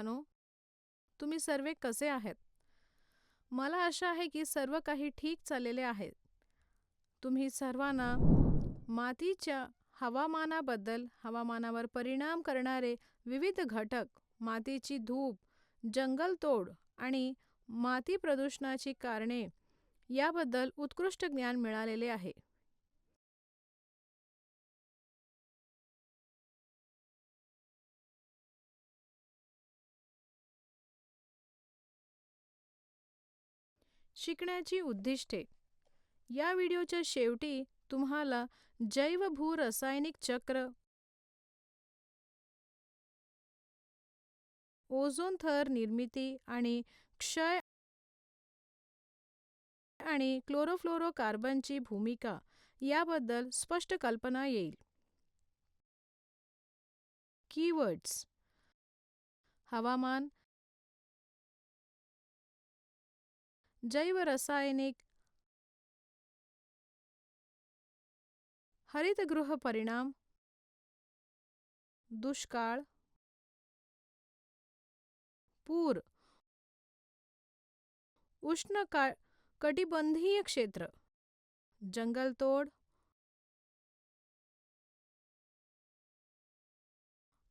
मित्रांनो, तुम्ही सर्व कसे आहेत? मला आशा आहे की सर्व काही ठीक चाललेले आहे. तुम्ही सर्वांना मातीच्या हवामानाबद्दल, हवामानावर परिणाम करणारे विविध घटक, मातीची धूप, जंगलतोड आणि माती प्रदूषणाची कारणे याबद्दल उत्कृष्ट ज्ञान मिळालेले आहे. शिकण्याची उद्दिष्टे. या व्हिडिओच्या शेवटी तुम्हाला जैवभूरासायनिक चक्र, ओझोन थर निर्मिती आणि क्षय आणि क्लोरोफ्लोरोकार्बनची भूमिका याबद्दल स्पष्ट कल्पना येईल. कीवर्ड्स: हवामान, जैवरासायनिक, हरितगृह परिणाम, दुष्काळ, पूर, उष्ण कटिबंधीय क्षेत्र, जंगलतोड,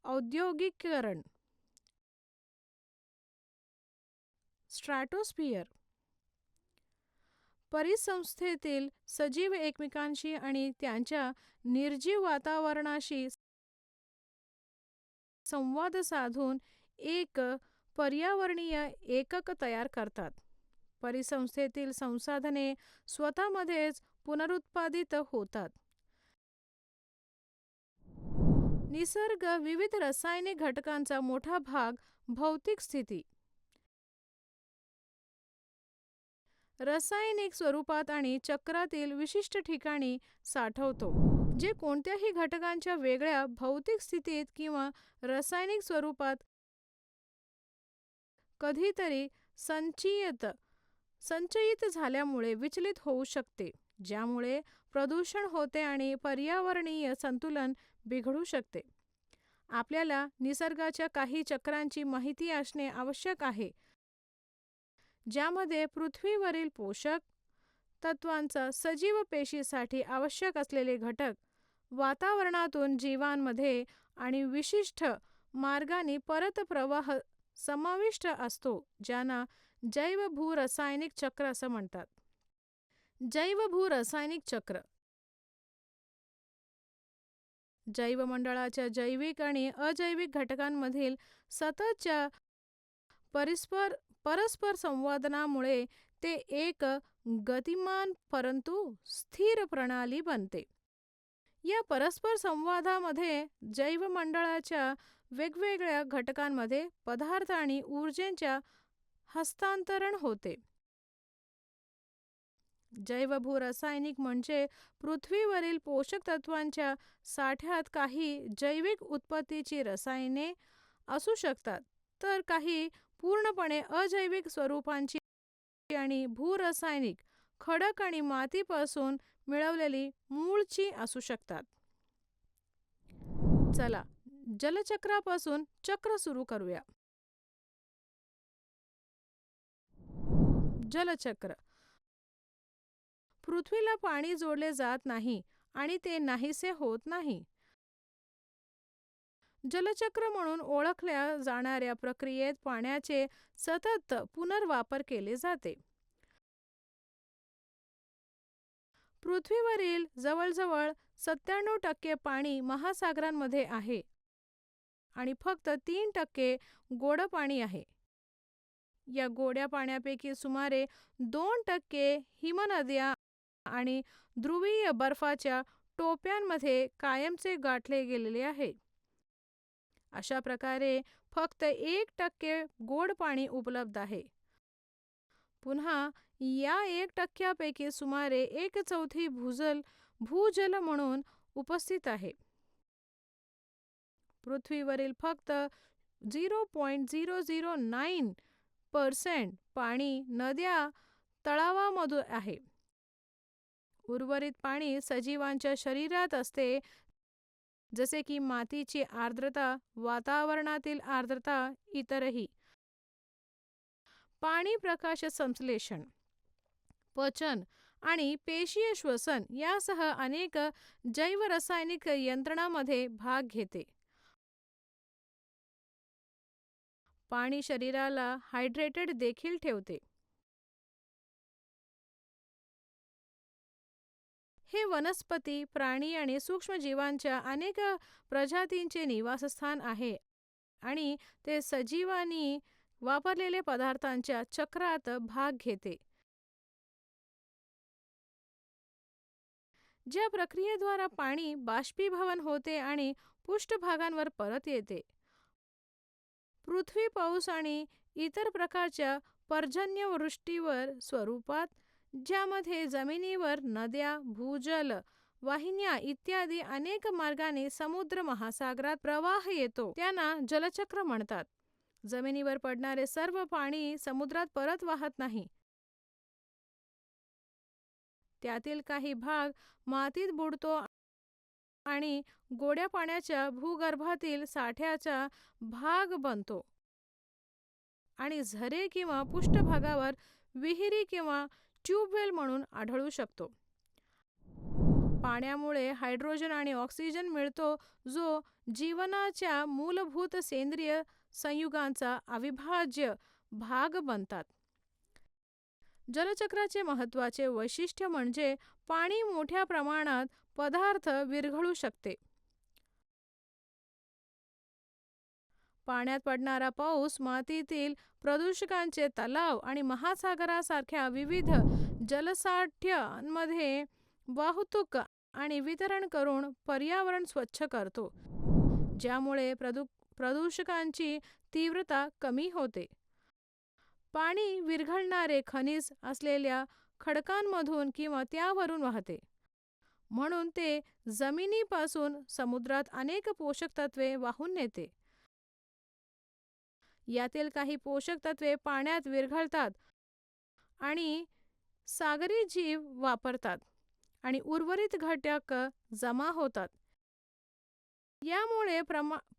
औद्योगिकीकरण, स्ट्रॅटोस्फियर. परिसंस्थेतील सजीव एकमेकांशी आणि त्यांच्या निर्जीव वातावरणाशी संवाद साधून एक पर्यावरणीय एकक तयार करतात. परिसंस्थेतील संसाधने स्वतःमध्येच पुनरुत्पादित होतात. निसर्ग विविध रासायनिक घटकांचा मोठा भाग भौतिक स्थिती, रासायनिक स्वरूपात आणि चक्रातील विशिष्ट ठिकाणी साठवतो, जे कोणत्याही घटकांच्या वेगळ्या भौतिक स्थितीत किंवा रासायनिक स्वरूपात कधीतरी संचयित झाल्यामुळे विचलित होऊ शकते, ज्यामुळे प्रदूषण होते आणि पर्यावरणीय संतुलन बिघडू शकते. आपल्याला निसर्गाच्या काही चक्रांची माहिती असणे आवश्यक आहे, ज्यामध्ये पृथ्वीवरील पोषक तत्वांचा सजीव पेशीसाठी आवश्यक असलेले घटक वातावरणातून जीवांमध्ये आणि विशिष्ट मार्गांनी परत प्रवाह समाविष्ट असतो, ज्यांना जैवभूरासायनिक चक्र असं म्हणतात. जैवभूरासायनिक चक्र जैवमंडळाच्या जैविक आणि अजैविक घटकांमधील सततच्या परस्पर संवादनामुळे ते एक गतिमान परंतु स्थिर प्रणाली बनते. या परस्पर संवादामध्ये जैवमंडळाच्या वेगवेगळ्या घटकांमध्ये पदार्थ आणि ऊर्जेच्या हस्तांतरण होते. जैवभूरासायनिक म्हणजे पृथ्वीवरील पोषक तत्वांच्या साठ्यात काही जैविक उत्पत्तीची रसायने असू शकतात, तर काही पूर्णपणे अजैविक स्वरूपांची आणि भूरासायनिक खडक आणि मातीपासून मिळवलेली मूळची असू शकतात. चला जलचक्रापासून चक्र सुरू करूया. जलचक्र. पृथ्वीला पाणी जोडले जात नाही आणि ते नाहीसे होत नाही. जलचक्र म्हणून ओळखल्या जाणाऱ्या प्रक्रियेत पाण्याचे सतत पुनर्वापर केले जाते. पृथ्वीवरील जवळजवळ 97% पाणी महासागरांमध्ये आहे आणि फक्त 3% गोड पाणी आहे. या गोड्या पाण्यापैकी सुमारे 2% हिमनद्या आणि ध्रुवीय बर्फाच्या टोप्यांमध्ये कायमचे गाठले गेलेले आहे. अशा प्रकारे फक्त 1% गोड पाणी उपलब्ध आहे. पुन्हा या 1% सुमारे 1/4 भूजल म्हणून उपस्थित आहे. पृथ्वीवरील फक्त 0.009% पाणी नद्या तलावांमधून आहे. उर्वरित पाणी सजीवांच्या शरीरात असते, जसे की मातीची आर्द्रता, वातावरणातील आर्द्रता, इतरही. पाणी प्रकाश संश्लेषण, पचन आणि पेशीय श्वसन यासह अनेक जैवरासायनिक यंत्रणांमध्ये भाग घेते. पाणी शरीराला हायड्रेटेड देखील ठेवते. हे वनस्पती, प्राणी आणि सूक्ष्मजीवांच्या अनेक प्रजातींचे निवासस्थान आहे आणि ते सजीवांनी वापरलेले पदार्थांच्या चक्रात भाग घेते, ज्या प्रक्रियेद्वारे पाणी बाष्पीभवन होते आणि पृष्ठभागांवर परत येते. पृथ्वी, पाऊस आणि इतर प्रकारच्या पर्जन्यवृष्टीवर स्वरूपात, ज्यामध्ये जमिनीवर नद्या, भूजल वाहिन्या इत्यादी अनेक मार्गांनी समुद्र महासागरात प्रवाह येतो, त्यांना जलचक्र म्हणतात. जमिनीवर पडणारे सर्व पाणी समुद्रात परत वाहत नाही. त्यातील काही भाग मातीत बुडतो आणि गोड्या पाण्याच्या भूगर्भातील साठ्याचा भाग बनतो आणि झरे किंवा पृष्ठभागावर विहिरी किंवा ट्यूबवेल म्हणून आढळू शकतो. पाण्यामुळे हायड्रोजन आणि ऑक्सिजन मिळतो, जो जीवनाच्या मूलभूत सेंद्रिय संयुगांचा अविभाज्य भाग बनतात. जलचक्राचे महत्त्वाचे वैशिष्ट्य म्हणजे पाणी मोठ्या प्रमाणात पदार्थ विरघळू शकते. पाण्यात पडणारा पाऊस मातीतील प्रदूषकांचे तलाव आणि महासागरासारख्या विविध जलसाठ्यांमध्ये वाहतूक आणि वितरण करून पर्यावरण स्वच्छ करतो, ज्यामुळे प्रदूषकांची तीव्रता कमी होते. पाणी विरघळणारे खनिज असलेल्या खडकांमधून किंवा त्यावरून वाहते, म्हणून ते जमिनीपासून समुद्रात अनेक पोषक तत्वे वाहून नेते. यातील काही पोषक तत्वे पाण्यात विरघळतात आणि सागरी जीव वापरतात आणि उर्वरित घटक जमा होतात. यामुळे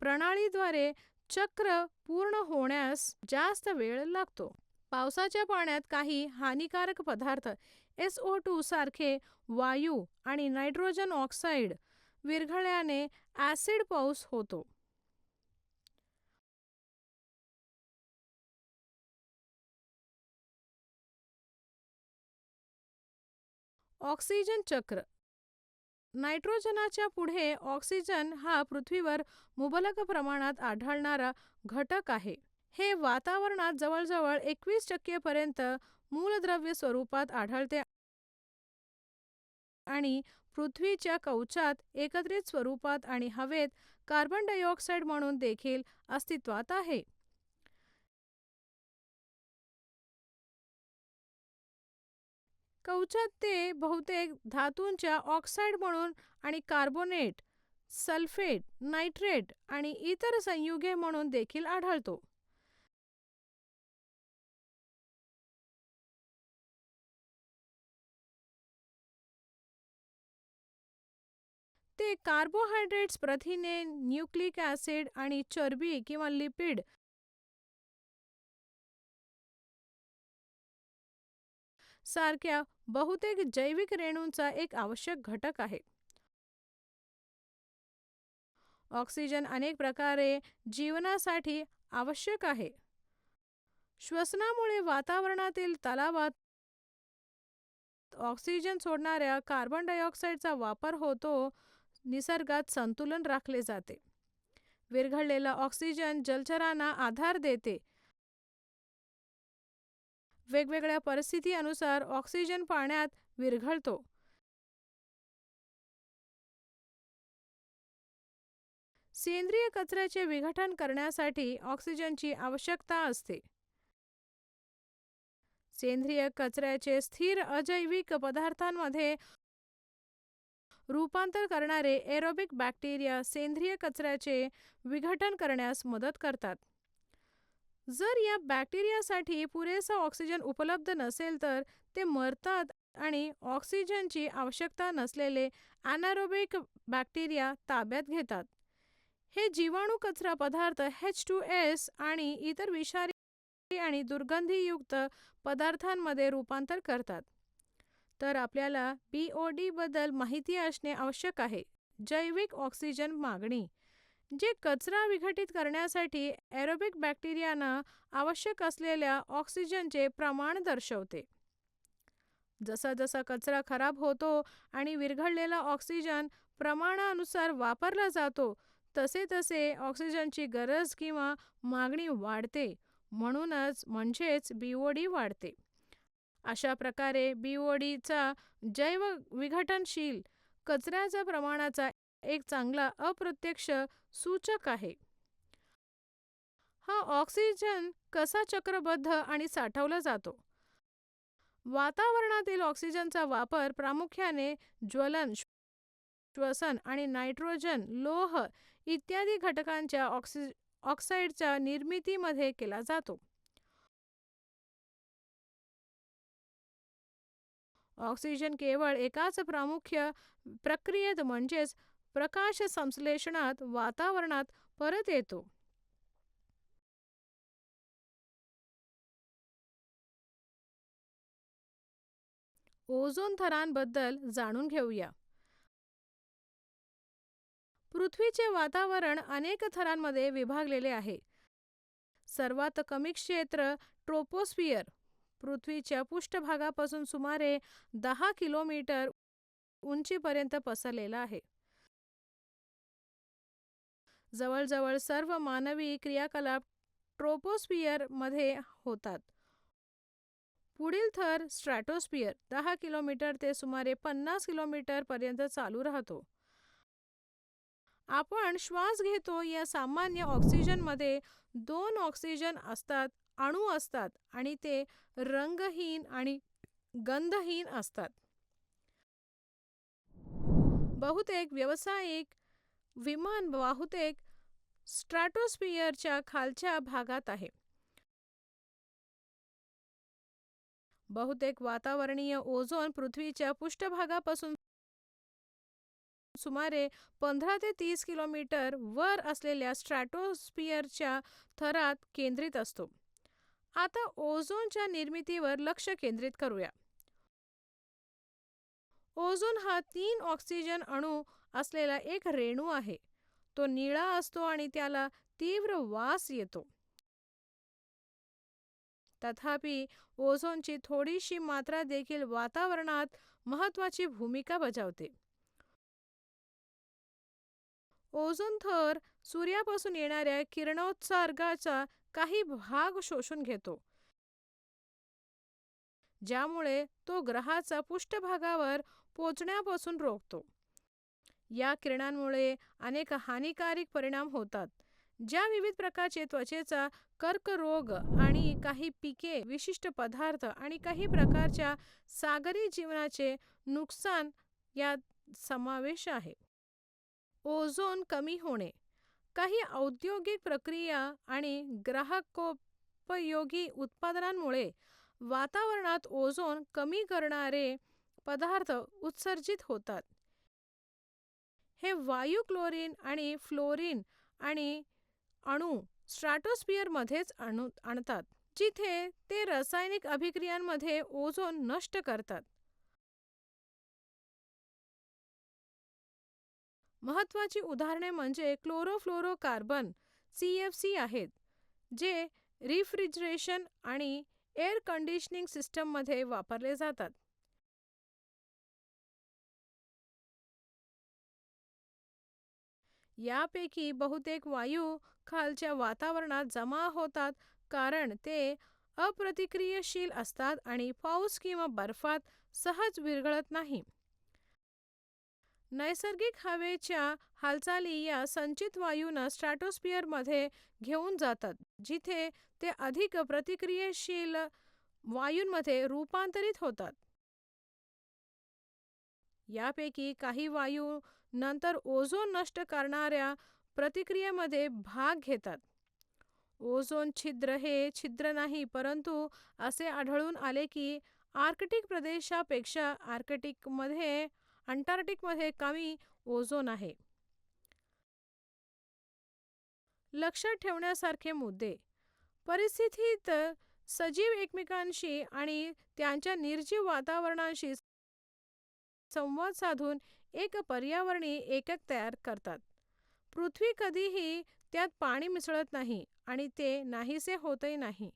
प्रणालीद्वारे चक्र पूर्ण होण्यास जास्त वेळ लागतो. पावसाच्या पाण्यात काही हानिकारक पदार्थ SO2 सारखे वायू आणि नायट्रोजन ऑक्साईड विरघळल्याने ॲसिड पाऊस होतो. ऑक्सिजन चक्र. नायट्रोजनाच्या पुढे ऑक्सिजन हा पृथ्वीवर मुबलक प्रमाणात आढळणारा घटक आहे. हे वातावरणात जवळजवळ 21% पर्यंत मूलद्रव्य स्वरूपात आढळते आणि पृथ्वीच्या कवचात एकत्रित स्वरूपात आणि हवेत कार्बन डायऑक्साईड म्हणून देखील अस्तित्वात आहे. कवचात ते बहुतेक धातूंच्या ऑक्साईड म्हणून आणि कार्बोनेट, सल्फेट, नायट्रेट आणि इतर संयुगे म्हणून देखील आढळतो. ते कार्बोहायड्रेट्स, प्रथिने, न्यूक्लिक ॲसिड आणि चरबी किंवा लिपिड सारख्या बहुतेक जैविक रेणूंचा एक आवश्यक घटक आहे. ऑक्सिजन अनेक प्रकारे जीवनासाठी आवश्यक आहे. श्वसनामुळे वातावरणातील तलावात ऑक्सिजन सोडणाऱ्या कार्बन डायऑक्साईडचा वापर होतो, निसर्गात संतुलन राखले जाते. विरघळलेला ऑक्सिजन जलचरांना आधार देते. वेगवेगळ्या परिस्थितीनुसार ऑक्सिजन पाण्यात विरघळतो. सेंद्रिय कचऱ्याचे विघटन करण्यासाठी ऑक्सिजनची आवश्यकता असते. सेंद्रिय कचऱ्याचे स्थिर अजैविक पदार्थांमध्ये रूपांतर करणारे एरोबिक बॅक्टेरिया सेंद्रिय कचऱ्याचे विघटन करण्यास मदत करतात. जर या बॅक्टेरियासाठी पुरेसा ऑक्सिजन उपलब्ध नसेल तर ते मरतात आणि ऑक्सिजनची आवश्यकता नसलेले ॲनारोबिक बॅक्टेरिया ताब्यात घेतात. हे जीवाणू कचरा पदार्थ H2S आणि इतर विषारी आणि दुर्गंधीयुक्त पदार्थांमध्ये रूपांतर करतात. तर आपल्याला BOD बद्दल माहिती असणे आवश्यक आहे. जैविक ऑक्सिजन मागणी, जे कचरा विघटित करण्यासाठी एरोबिक बॅक्टेरियाना आवश्यक असलेल्या ऑक्सिजनचे प्रमाण दर्शवते. जसा जसा कचरा खराब होतो आणि विरघळलेला ऑक्सिजन प्रमाणानुसार वापरला जातो, तसे तसे ऑक्सिजनची गरज किंवा मागणी वाढते. म्हणजेच BOD वाढते. अशा प्रकारे BODचा जैव विघटनशील कचऱ्याच्या प्रमाणाचा एक चांगला अप्रत्यक्ष सूचक आहे. हा ऑक्सिजन कसा चक्रबद्ध आणि साठवला जातो? वातावरणातील ऑक्सिजनचा वापर प्रामुख्याने ज्वलन, श्वसन आणि नायट्रोजन, लोह इत्यादी घटकांच्या ऑक्साईडच्या निर्मितीमध्ये केला जातो. ऑक्सिजन केवळ एकाच प्रामुख्य प्रक्रियेत म्हणजेच प्रकाश संश्लेषणात वातावरणात परत येतो. ओझोन थरांबद्दल जाणून घेऊया. पृथ्वीचे वातावरण अनेक थरांमध्ये विभागलेले आहे. सर्वात कमी क्षेत्र ट्रोपोस्फियर पृथ्वीच्या पृष्ठभागापासून सुमारे 10 किलोमीटर उंचीपर्यंत पसरलेला आहे. जवळजवळ सर्व मानवी क्रियाकलाप ट्रोपोस्फियर मध्ये होतात. पुढील थर स्ट्रॅटोस्फियर 10 किलोमीटर ते सुमारे 50 किलोमीटर पर्यंत चालू राहतो. आपण श्वास घेतो या सामान्य ऑक्सिजनमध्ये 2 ऑक्सिजन अणू असतात आणि ते रंगहीन आणि गंधहीन असतात. बहुतेक व्यावसायिक विमान बहुतेक स्ट्रॅटोस्फियरच्या खालच्या भागात आहे. बहुतेक वातावरणीय ओझोन पृथ्वीच्या पृष्ठभागापासून सुमारे 15 ते 30 किलोमीटर वर असलेल्या स्ट्रॅटोस्फियरच्या थरात केंद्रित असतो. आता ओझोनच्या निर्मितीवर लक्ष केंद्रित करूया. ओझोन हा 3 ऑक्सिजन अणू असलेला एक रेणू आहे. तो निळा असतो आणि त्याला तीव्र वास येतो. तथापि ओझोनची थोडीशी मात्रा देखील वातावरणात महत्त्वाची भूमिका बजावते. ओझोन थर सूर्यापासून येणाऱ्या किरणोत्सर्गाचा काही भाग शोषून घेतो, ज्यामुळे तो ग्रहाच्या पृष्ठभागावर पोहोचण्यापासून रोखतो. या किरणांमुळे अनेक हानिकारक परिणाम होतात, ज्या विविध प्रकारचे त्वचेचा कर्करोग आणि काही पिके, विशिष्ट पदार्थ आणि काही प्रकारच्या सागरी जीवनाचे नुकसान यात समावेश आहे. ओझोन कमी होणे, काही औद्योगिक प्रक्रिया आणि ग्राहकोपयोगी उत्पादनांमुळे वातावरणात ओझोन कमी करणारे पदार्थ उत्सर्जित होतात. हे वायू क्लोरीन आणि फ्लोरीन आणि अणू स्ट्रॅटोस्फियरमध्येच आणतात, जिथे ते रासायनिक अभिक्रियांमध्ये ओझोन नष्ट करतात. महत्त्वाची उदाहरणे म्हणजे क्लोरोफ्लोरोकार्बन CFC आहेत, जे रेफ्रिजरेशन आणि एअर कंडिशनिंग सिस्टममध्ये वापरले जातात. यापैकी बहुतेक वायू खालच्या वातावरणात जमा होतात कारण ते अप्रतिक्रियाशील असतात आणि पाऊस किंवा बर्फात सहज विरघळत नाही. नैसर्गिक हवेच्या हालचाली या संचित वायूंना स्ट्रॅटोस्फियरमध्ये घेऊन जातात, जिथे ते अधिक प्रतिक्रियाशील वायूंमध्ये रूपांतरित होतात. यापैकी काही वायू नंतर ओझोन नष्ट करणाऱ्या प्रतिक्रियेमध्ये भाग घेतात. ओझोन छिद्र हे छिद्र नाही, परंतु असे आढळून आले की आर्कटिक प्रदेशापेक्षा अंटार्क्टिकमध्ये कमी ओझोन आहे. लक्षात ठेवण्यासारखे मुद्दे: परिस्थितीत सजीव एकमेकांशी आणि त्यांच्या निर्जीव वातावरणाशी संवाद साधून एक पर्यावरणीय एकक तयार करतात. पृथ्वी कधीही त्यात पाणी मिसळत नाही आणि ते नाहीसे होतही नाही.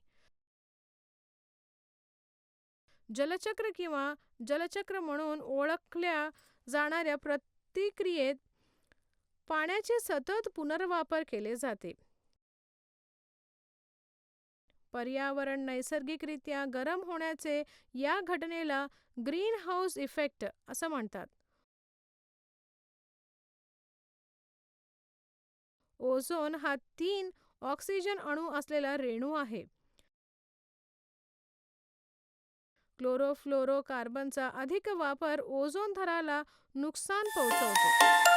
जलचक्र किंवा जलचक्र म्हणून ओळखल्या जाणाऱ्या प्रतिक्रियेत पाण्याचे सतत पुनर्वापर केले जाते. पर्यावरण नैसर्गिकरित्या गरम होण्याचे या घटनेला ग्रीन हाऊस इफेक्ट असं म्हणतात. ओझोन हा 3 ऑक्सिजन अणू असलेला रेणू आहे. क्लोरोफ्लोरोकार्बनचा अधिक वापर ओझोन थराला नुकसान पोहोचवतो.